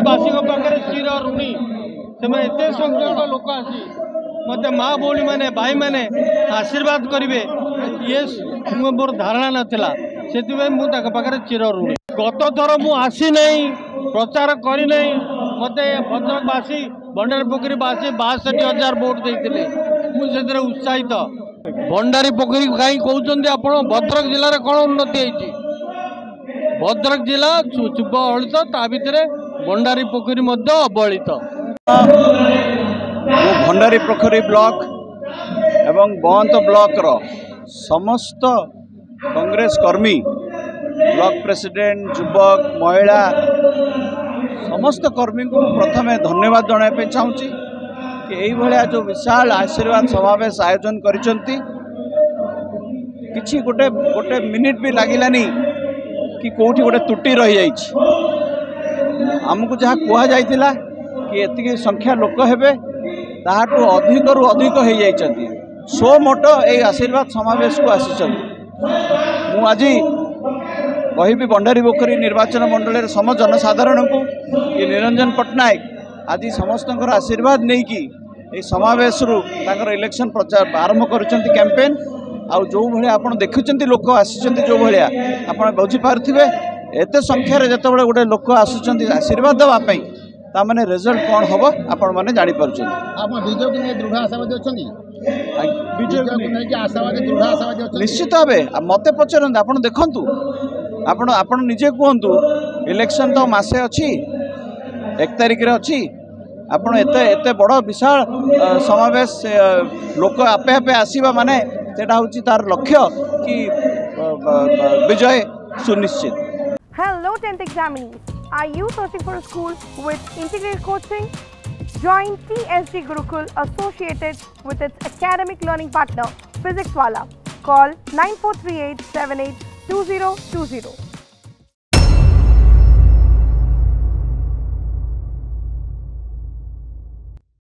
बासी पाखे चिर ऋणी से एत संख्यक लोक आसी मत माँ भौणी मैंने भाई मैंने आशीर्वाद करेंगे ये मोर धारणा नाला से पाखे चिर ऋणी। गत थर मु आसी नहीं प्रचार करना मत भद्रकवासी भंडारीपोखरीवासी 62,000 वोट देते मुझे उत्साहित। भंडारीपोखरी कहीं कहते आप भद्रक जिले कौन उन्नति होती भद्रक जिला चुप अवहेलित ता भितर भंडारीपोखरी अवहेलित। भंडारीपोखरी ब्लॉक एवं बंत ब्लॉक रो समस्त कांग्रेस कर्मी ब्लॉक प्रेसिडेंट युवक महिला समस्त कर्मी को प्रथम धन्यवाद जनाइप चाहूँगी कि यही भाया जो विशाल आशीर्वाद समावेश आयोजन करिसेंती किछि गोटे गोटे मिनिट भी लगिलानी कि कोठी गोटे त्रुटि रही जाइछि। आमको जहाँ कह जाइतिला कि एतिकी संख्या लोक हेबे ताहाटू अधिक रु अधिक हो जाइछंती सो मोट ए आशीर्वाद समावेश को आसीचंती। मु आज कहि भंडारीपोखरी निर्वाचन मंडल सम जनसाधारण को कि निरंजन पट्टनायक आज समस्त आशीर्वाद नहीं कि समावेश रु इलेक्शन प्रचार आरंभ करुछंती कैंपेन आउ जो भाई आप देखुं लोक आसी जो भाया आप बुझीपारे एत संख्यार जो गोटे लोक आसुँच आशीर्वाद देवाई ताने रिजल्ट कौन हम आपण मैंने जापर निश्चित भाव मत पचार आप देखु आप निजे कहतु इलेक्शन तो मसे अच्छी 1 तारिख अच्छी आपण एत बड़ विशाल समावेश लोक आपे आपे आसवा माने सेटा होची तार लक्ष्य कि विजय सुनिश्चित। Hello 10th examinees, are you searching for a school with integrated coaching? Join TSG Gurukul associated with its academic learning partner Physics Wala. Call 9438 782020.